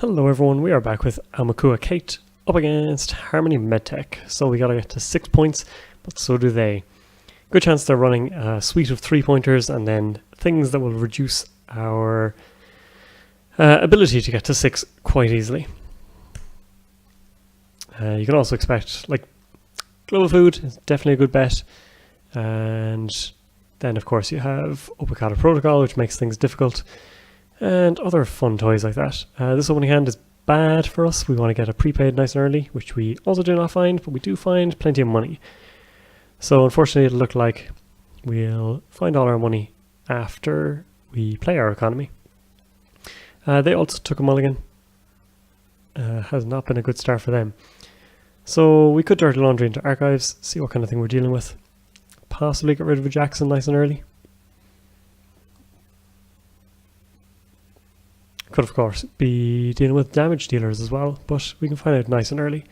Hello everyone, we are back with Aumakua Kate up against Harmony Medtech. So we gotta get to 6 points, but so do they. Good chance they're running a suite of 3-pointers and then things that will reduce our ability to get to 6 quite easily. You can also expect, like, global food is definitely a good bet. And then of course you have Aumakua Protocol, which makes things difficult. And other fun toys like that. This opening hand is bad for us. We want to get a prepaid nice and early, which we also do not find, but we do find plenty of money. So unfortunately it'll look like we'll find all our money after we play our economy. They also took a mulligan. Has not been a good start for them. So we could dirty laundry into archives, see what kind of thing we're dealing with. Possibly get rid of a Jackson nice and early. Could of course be dealing with damage dealers as well, but we can find out nice and early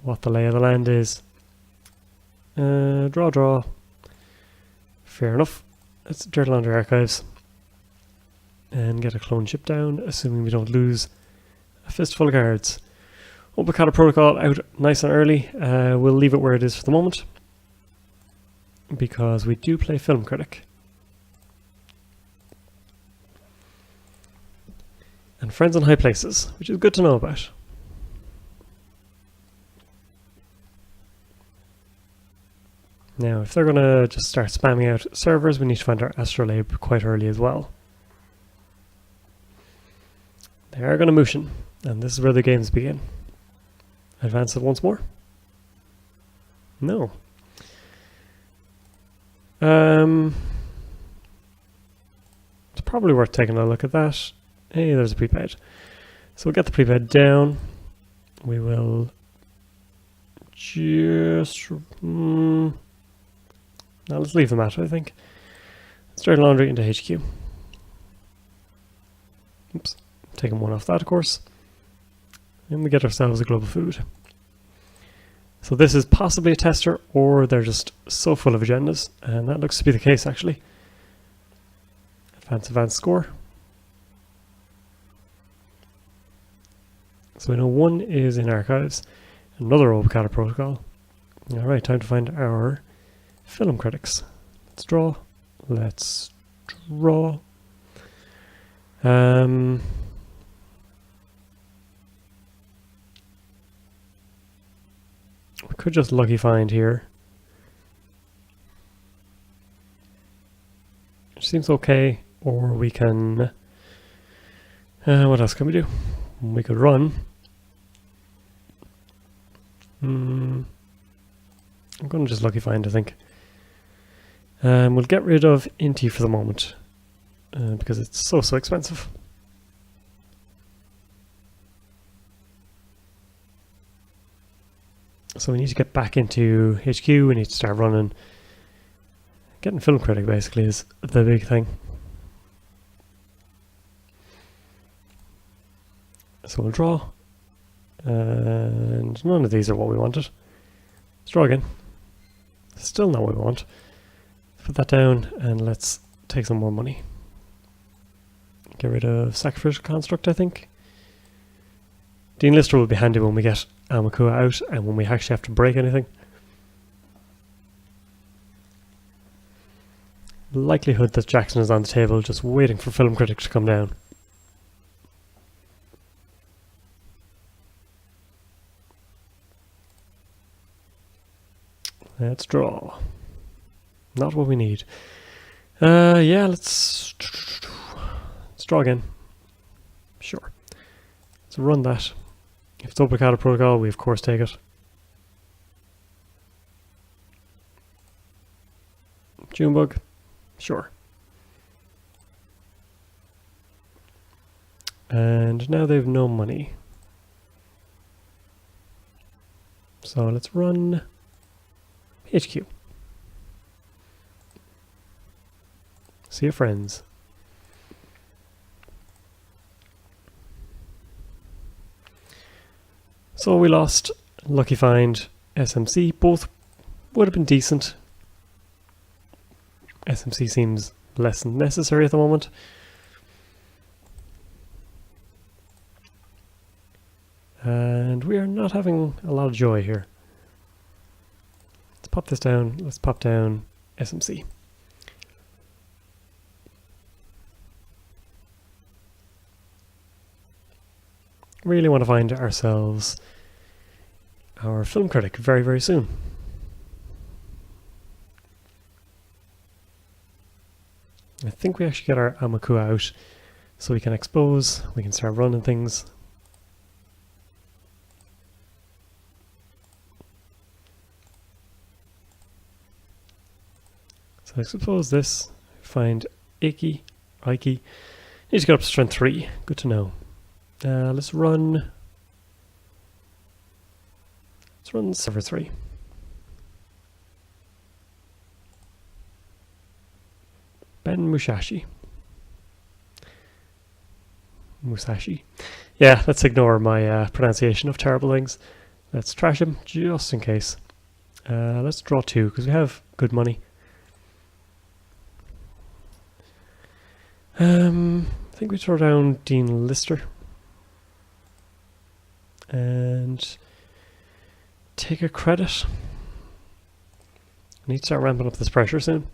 what the lay of the land is. Draw. Fair enough. Let's dirty laundry archives and get a clone ship down, assuming we don't lose a fistful of cards. Aumakua Protocol out nice and early. We'll leave it where it is for the moment because we do play Film Critic. And Friends in High Places, which is good to know about. Now, if they're going to just start spamming out servers, we need to find our astrolabe quite early as well. They are going to motion, and this is where the games begin. Advance it once more? No. It's probably worth taking a look at that. Hey, there's a prepaid. So we'll get the prepaid down. We will just... now let's leave the mat, I think. Let's dirty laundry into HQ. Oops. Taking one off that, of course. And we get ourselves a global food. So this is possibly a tester, or they're just so full of agendas. And that looks to be the case, actually. Advance score. So we know one is in archives, another Aumakua Protocol. Alright, time to find our film critics. Let's draw. We could just lucky find here. Which seems okay, or we can... what else can we do? We could run. I'm going to just lucky find, I think. We'll get rid of Inti for the moment because it's so expensive. So we need to get back into HQ. We need to start running. Getting Film Critic basically is the big thing. So we'll draw. And none of these are what we wanted. Let's draw again. Still not what we want. Put that down and let's take some more money. Get rid of Sacrificial Construct, I think. Dean Lister will be handy when we get Aumakua out and when we actually have to break anything. Likelihood that Jackson is on the table just waiting for Film Critic to come down. Let's draw. Not what we need. Yeah, let's draw again. Sure. Let's run that. If it's Aumakua Protocol, we of course take it. Junebug. Sure. And now they have no money. So let's run HQ. See you, friends. So we lost Lucky Find, SMC. Both would have been decent. SMC seems less necessary at the moment. And we are not having a lot of joy here. Let's pop this down. Let's pop down SMC. Really want to find ourselves our film critic very, very soon. I think we actually get our Aumakua out so we can expose, we can start running things. So I suppose this, find Ike. Need to get up to strength 3, good to know. Let's run server 3. Ben Musashi. Yeah, let's ignore my pronunciation of terrible things. Let's trash him just in case. Let's draw 2 because we have good money. I think we throw down Dean Lister and take a credit. I need to start ramping up this pressure soon.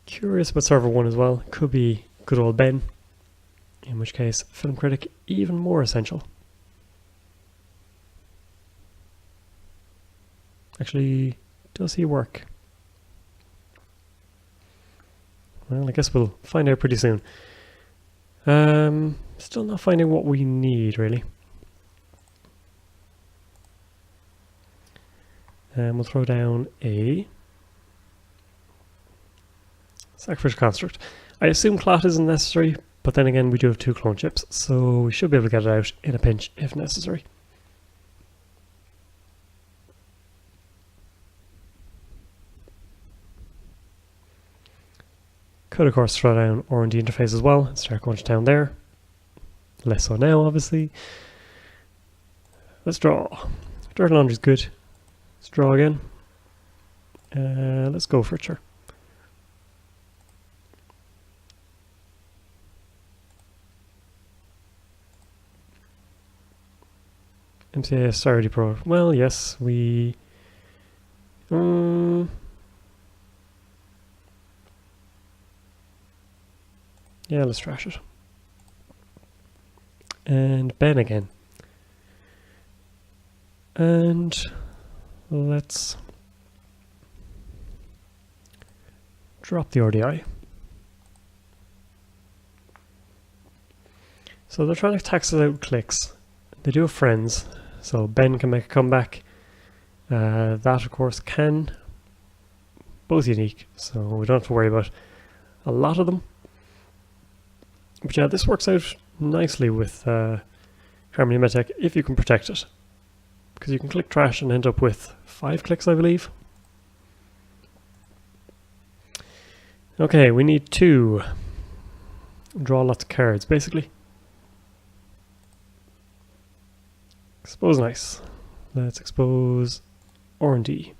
Curious about server 1 as well. Could be good old Ben, in which case film critic even more essential. Actually, does he work? Well, I guess we'll find out pretty soon. Still not finding what we need, really. And we'll throw down a sacrificial construct. I assume clot isn't necessary, but then again we do have 2 clone chips, so we should be able to get it out in a pinch if necessary. Could of course throw down R&D interface as well and start going to town there. Less so now, obviously. Let's draw. Dirt laundry's good. Let's draw again. Let's go for it, sure. MCA Saturday Pro. Well, yes, we... yeah, let's trash it. And Ben again. And let's drop the RDI. So they're trying to tax us out clicks. They do have friends, so Ben can make a comeback. That of course can. Both unique, so we don't have to worry about a lot of them. But yeah, this works out nicely with Harmony Medtech if you can protect it. Because you can click trash and end up with 5 clicks, I believe. Okay, we need to draw lots of cards, basically. Expose nice. Let's expose R&D.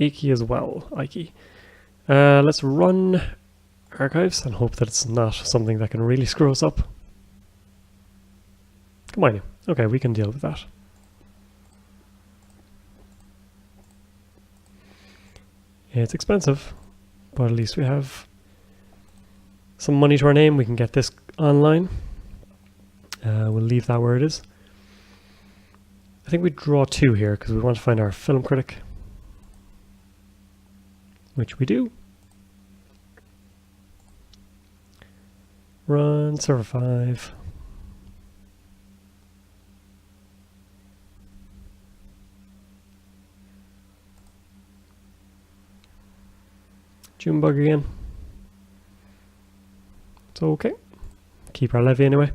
Ike as well, Ike. Let's run archives and hope that it's not something that can really screw us up. Come on, okay, we can deal with that. It's expensive, but at least we have some money to our name. We can get this online. We'll leave that where it is. I think we draw 2 here because we want to find our film critic, which we do. Run server 5. Junebug again. It's okay. Keep our levy anyway.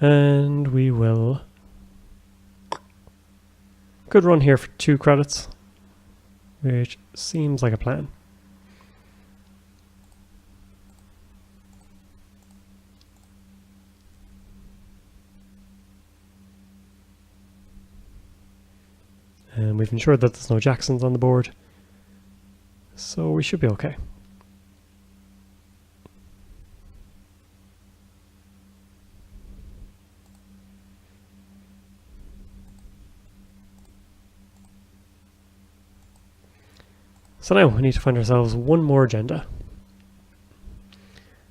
And we will... could run here for 2 credits, which seems like a plan. And we've ensured that there's no Jacksons on the board, so we should be okay. So now we need to find ourselves one more agenda.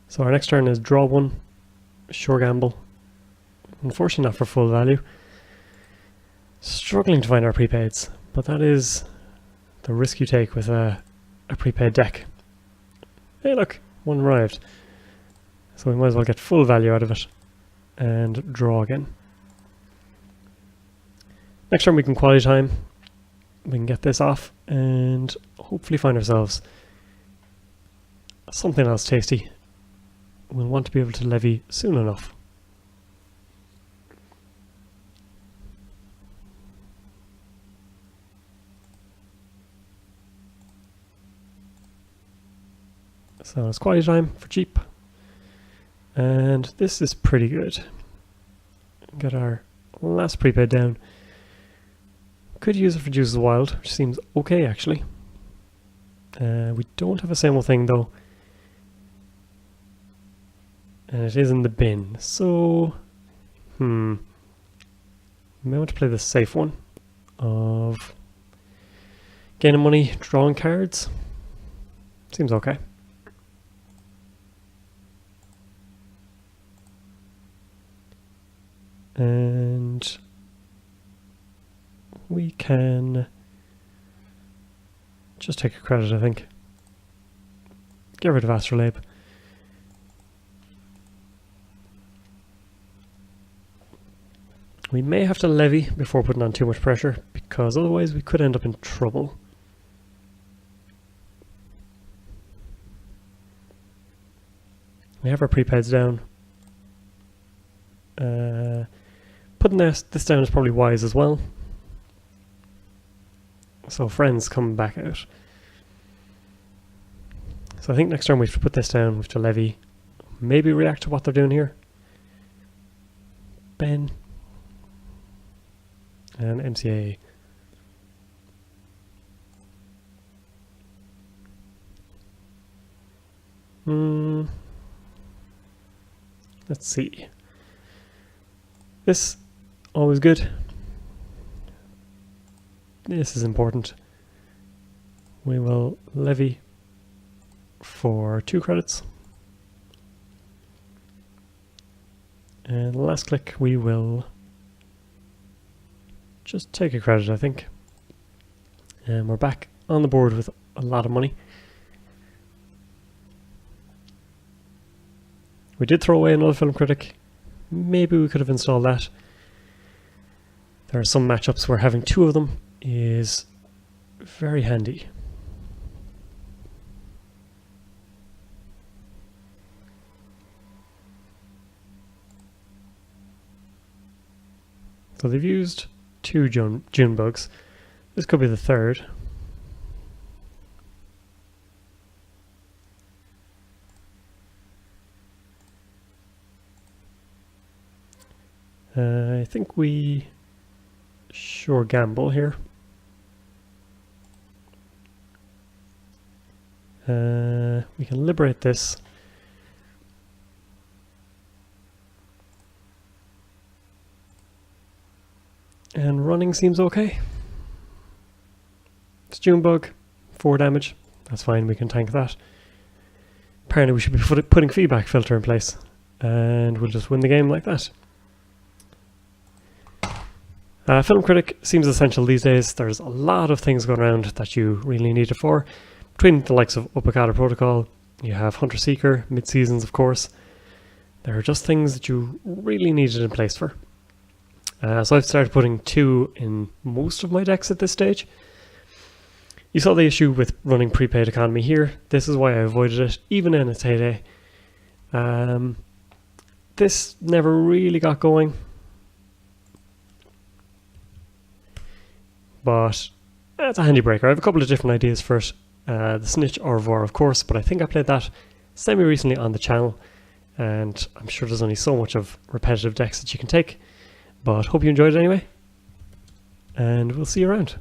So our next turn is draw one, sure gamble. Unfortunately not for full value. Struggling to find our prepaids, but that is the risk you take with a prepaid deck. Hey look, one arrived. So we might as well get full value out of it and draw again. Next turn we can quality time. We can get this off and hopefully find ourselves something else tasty. We'll want to be able to levy soon enough. So it's quality time for cheap. And this is pretty good. Get our last prepaid down. Could use it for Juices Wild, which seems okay actually. We don't have a same old thing though. And it is in the bin, so may want to play the safe one of gaining money, drawing cards. Seems okay. And we can just take a credit, I think. Get rid of Astrolabe. We may have to levy before putting on too much pressure, because otherwise we could end up in trouble. We have our prepaids down. Putting this down is probably wise as well. So friends come back out. So I think next turn we have to put this down, we have to levy. Maybe react to what they're doing here. Ben. And MCA. Let's see. This, always good. This is important. We will levy for 2 credits. And last click we will just take a credit, I think. And we're back on the board with a lot of money. We did throw away another film critic. Maybe we could have installed that. There are some matchups where having 2 of them is very handy. So they've used 2 June bugs. This could be the 3rd. I think we sure gamble here. We can liberate this. And running seems okay. It's June bug, 4 damage. That's fine, we can tank that. Apparently we should be putting feedback filter in place. And we'll just win the game like that. Film Critic seems essential these days. There's a lot of things going around that you really need it for. Between the likes of Aumakua Protocol, you have Hunter Seeker, mid-seasons of course. There are just things that you really need it in place for. So I've started putting 2 in most of my decks at this stage. You saw the issue with running Prepaid Economy here. This is why I avoided it, even in its heyday. This never really got going. But it's a handy breaker. I have a couple of different ideas for it. The Snitch or Vor, of course, but I think I played that semi-recently on the channel, and I'm sure there's only so much of repetitive decks that you can take. But hope you enjoyed it anyway, and we'll see you around.